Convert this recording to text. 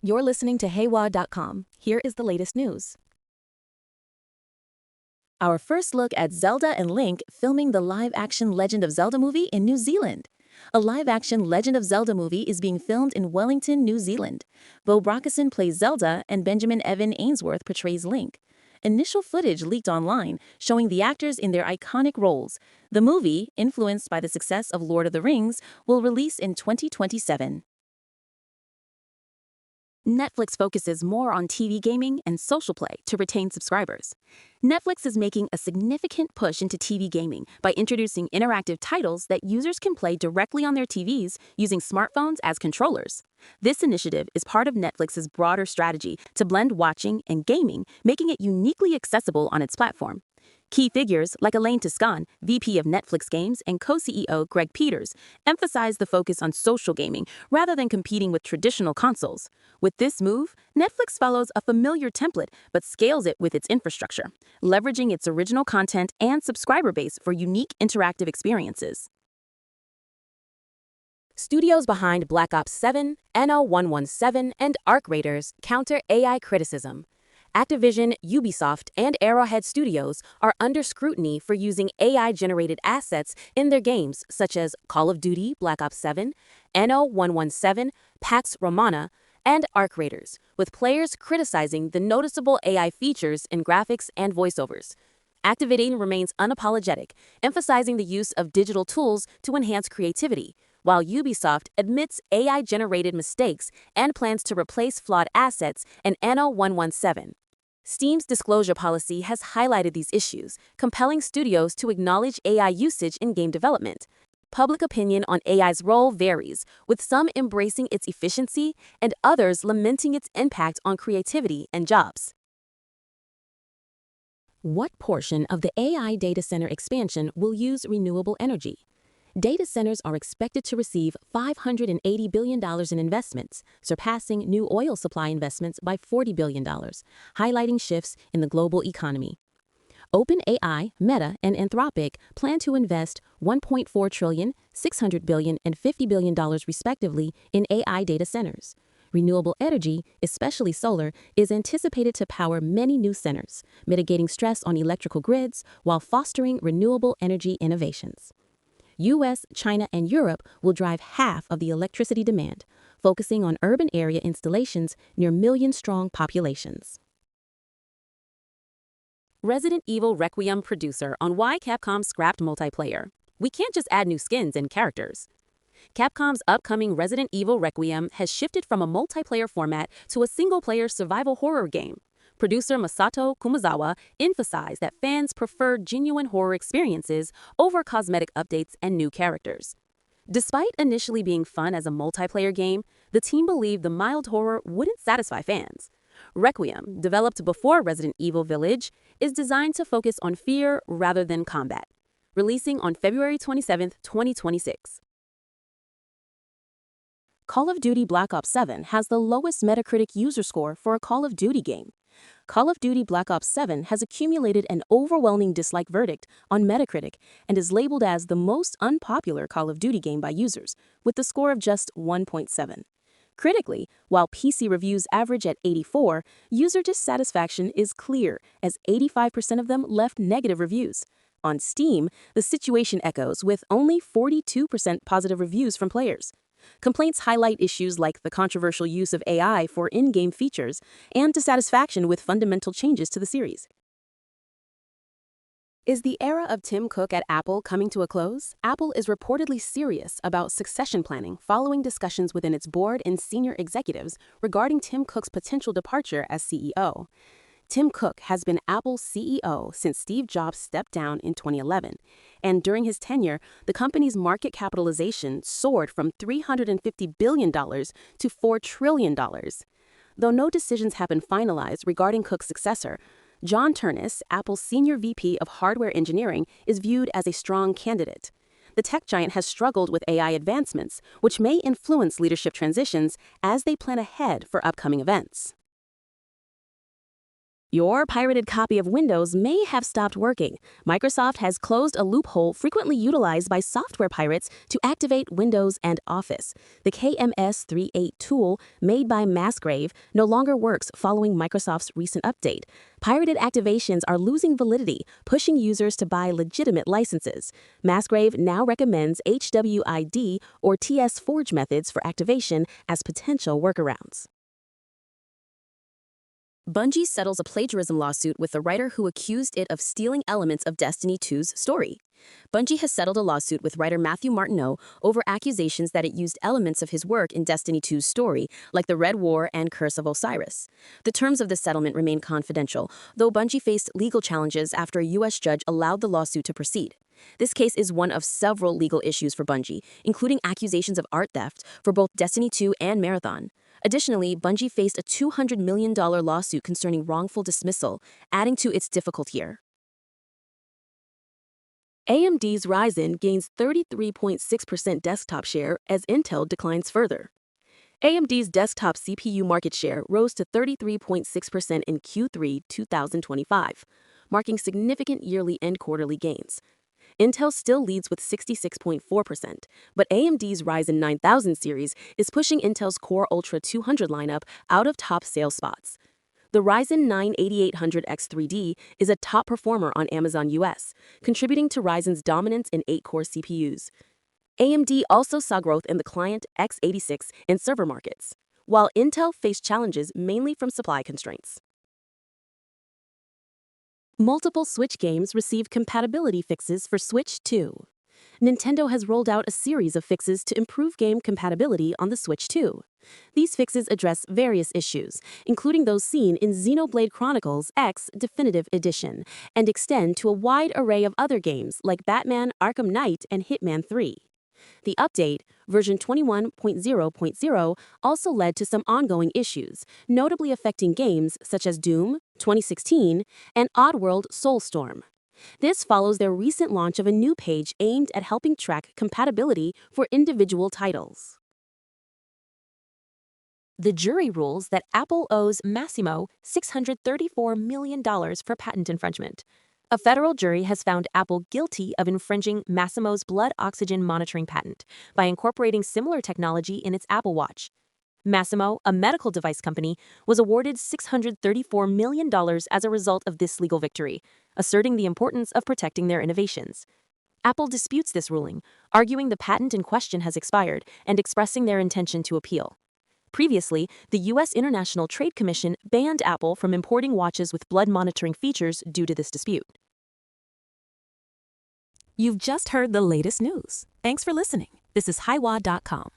You're listening to Haywaa.com. Here is the latest news. Our first look at Zelda and Link filming the live-action Legend of Zelda movie in New Zealand. A live-action Legend of Zelda movie is being filmed in Wellington, New Zealand. Bo Brockason plays Zelda and Benjamin Evan Ainsworth portrays Link. Initial footage leaked online showing the actors in their iconic roles. The movie, influenced by the success of Lord of the Rings, will release in 2027. Netflix focuses more on TV gaming and social play to retain subscribers. Netflix is making a significant push into TV gaming by introducing interactive titles that users can play directly on their TVs using smartphones as controllers. This initiative is part of Netflix's broader strategy to blend watching and gaming, making it uniquely accessible on its platform. Key figures like Elaine Toscan, VP of Netflix Games, and co-CEO Greg Peters emphasize the focus on social gaming rather than competing with traditional consoles. With this move, Netflix follows a familiar template but scales it with its infrastructure, leveraging its original content and subscriber base for unique interactive experiences. Studios behind Black Ops 7, NO117, and Arc Raiders counter AI criticism. Activision, Ubisoft, and Arrowhead Studios are under scrutiny for using AI-generated assets in their games such as Call of Duty Black Ops 7, NO117, Pax Romana, and Arc Raiders, with players criticizing the noticeable AI features in graphics and voiceovers. Activision remains unapologetic, emphasizing the use of digital tools to enhance creativity, while Ubisoft admits AI-generated mistakes and plans to replace flawed assets in NO117. Steam's disclosure policy has highlighted these issues, compelling studios to acknowledge AI usage in game development. Public opinion on AI's role varies, with some embracing its efficiency and others lamenting its impact on creativity and jobs. What portion of the AI data center expansion will use renewable energy? Data centers are expected to receive $580 billion in investments, surpassing new oil supply investments by $40 billion, highlighting shifts in the global economy. OpenAI, Meta, and Anthropic plan to invest $1.4 trillion, $600 billion, and $50 billion respectively in AI data centers. Renewable energy, especially solar, is anticipated to power many new centers, mitigating stress on electrical grids while fostering renewable energy innovations. US, China, and Europe will drive half of the electricity demand, focusing on urban area installations near million-strong populations. Resident Evil Requiem producer on why Capcom scrapped multiplayer. We can't just add new skins and characters. Capcom's upcoming Resident Evil Requiem has shifted from a multiplayer format to a single-player survival horror game. Producer Masato Kumazawa emphasized that fans prefer genuine horror experiences over cosmetic updates and new characters. Despite initially being fun as a multiplayer game, the team believed the mild horror wouldn't satisfy fans. Requiem, developed before Resident Evil Village, is designed to focus on fear rather than combat, releasing on February 27, 2026. Call of Duty Black Ops 7 has the lowest Metacritic user score for a Call of Duty game. Call of Duty Black Ops 7 has accumulated an overwhelming dislike verdict on Metacritic and is labeled as the most unpopular Call of Duty game by users, with a score of just 1.7. Critically, while PC reviews average at 84, user dissatisfaction is clear, as 85% of them left negative reviews. On Steam, the situation echoes with only 42% positive reviews from players. Complaints highlight issues like the controversial use of AI for in-game features and dissatisfaction with fundamental changes to the series. Is the era of Tim Cook at Apple coming to a close? Apple is reportedly serious about succession planning following discussions within its board and senior executives regarding Tim Cook's potential departure as CEO. Tim Cook has been Apple's CEO since Steve Jobs stepped down in 2011, and during his tenure, the company's market capitalization soared from $350 billion to $4 trillion. Though no decisions have been finalized regarding Cook's successor, John Turnus, Apple's senior VP of hardware engineering, is viewed as a strong candidate. The tech giant has struggled with AI advancements, which may influence leadership transitions as they plan ahead for upcoming events. Your pirated copy of Windows may have stopped working. Microsoft has closed a loophole frequently utilized by software pirates to activate Windows and Office. The KMS38 tool, made by Masgrave, no longer works following Microsoft's recent update. Pirated activations are losing validity, pushing users to buy legitimate licenses. Masgrave now recommends HWID or TS Forge methods for activation as potential workarounds. Bungie settles a plagiarism lawsuit with the writer who accused it of stealing elements of Destiny 2's story. Bungie has settled a lawsuit with writer Matthew Martineau over accusations that it used elements of his work in Destiny 2's story, like the Red War and Curse of Osiris. The terms of the settlement remain confidential, though Bungie faced legal challenges after a U.S. judge allowed the lawsuit to proceed. This case is one of several legal issues for Bungie, including accusations of art theft for both Destiny 2 and Marathon. Additionally, Bungie faced a $200 million lawsuit concerning wrongful dismissal, adding to its difficult year. AMD's Ryzen gains 33.6% desktop share as Intel declines further. AMD's desktop CPU market share rose to 33.6% in Q3 2025, marking significant yearly and quarterly gains. Intel still leads with 66.4%, but AMD's Ryzen 9000 series is pushing Intel's Core Ultra 200 lineup out of top sales spots. The Ryzen 9 8800X3D is a top performer on Amazon US, contributing to Ryzen's dominance in 8-core CPUs. AMD also saw growth in the client x86 and server markets, while Intel faced challenges mainly from supply constraints. Multiple Switch games receive compatibility fixes for Switch 2. Nintendo has rolled out a series of fixes to improve game compatibility on the Switch 2. These fixes address various issues, including those seen in Xenoblade Chronicles X Definitive Edition, and extend to a wide array of other games like Batman Arkham Knight and Hitman 3. The update, version 21.0.0, also led to some ongoing issues, notably affecting games such as Doom 2016 and Oddworld Soulstorm. This follows their recent launch of a new page aimed at helping track compatibility for individual titles. The jury rules that Apple owes Masimo $634 million for patent infringement. A federal jury has found Apple guilty of infringing Masimo's blood oxygen monitoring patent by incorporating similar technology in its Apple Watch. Masimo, a medical device company, was awarded $634 million as a result of this legal victory, asserting the importance of protecting their innovations. Apple disputes this ruling, arguing the patent in question has expired and expressing their intention to appeal. Previously, the U.S. International Trade Commission banned Apple from importing watches with blood monitoring features due to this dispute. You've just heard the latest news. Thanks for listening. This is Haywaa.com.